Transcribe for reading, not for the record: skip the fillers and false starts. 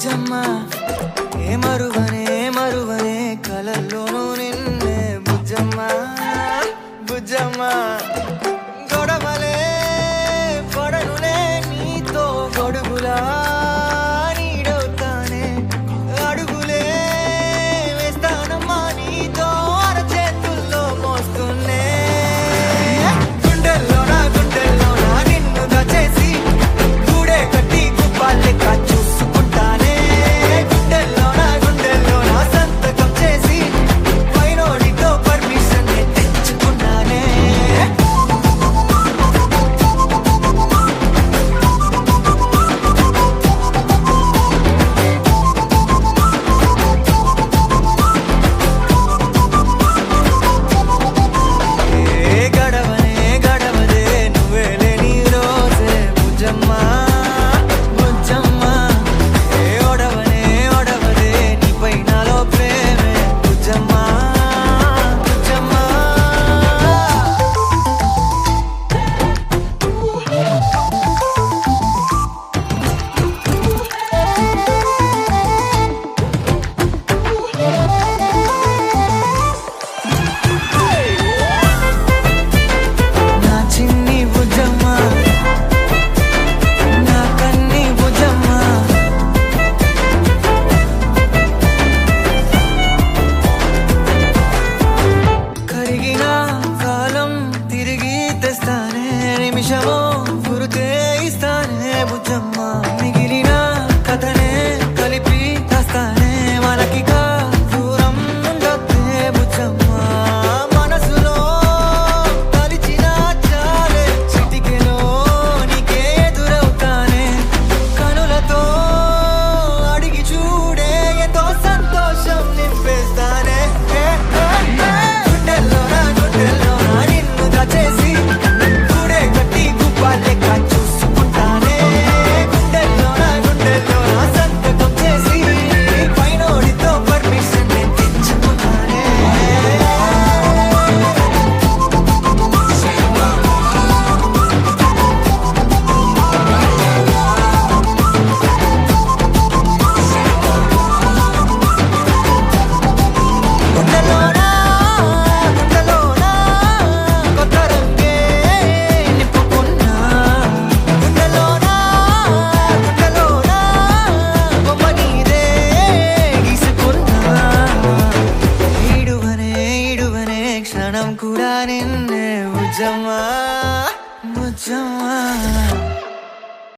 బుజ్జమ్మ మరువనే కలల్లోనూ నిన్నే బుజ్జమ్మ బుజ్జమ్మ గొడవలే పడనులే నీతో గొడుగులా నీడవుతానే అడుగులే వేస్తానమ్మా నీతో అరచేతుల్లో మోస్తున్నే గుండెల్లోన నిన్ను దచేసి గూడే కట్టి గుప్పాలెక్క చూసుకుంటానే గుండెల్లోన సంతకం చేసి పైనోడితో పర్మిషన్ తెచ్చుకున్నానే గడవదే నువ్వే లేని రోజే బుజ్జమ్మ బుజ్జమ్మ ఒడవదే నీపై నాలో ప్రేమే బుజ్జమ్మ బుజ్జమ్మ నా చిన్ని బుజ్జమ్మ నా కన్ని బుజ్జమ్మ కరిగిన కాలం తిరిగి తెస్తానే నిమిషమో గురుతే ఇస్తానే బుజ్జమ్మ మిగిలిన కథనే కలిపి తెస్తానే మనకిగా దూరం ఉండొద్దే బుజ్జమ్మ మనసులో తలిచిన చాలే చిటికెలో నీకే ఎదురవుతానే కనులతో అడిగి చూడే ఎంతో సంతోషం నింపేస్తానే గుండెల్లోన నిన్ను దచేసి గూడే కట్టి గుప్పాలెక్క చూసుకుంటానే గుండెల్లోన సంతకం చేసి పైనోడితో పర్మిషన్ తెచ్చుకున్నానే గుండెల్లోన కొత్త రంగే నింపుకున్నా గుండెల్లోన బొమ్మ నీదే గీసుకున్నా ఈడువనే క్షణం కూడా నిన్నే బుజ్జమ్మ బుజ్జమ్మ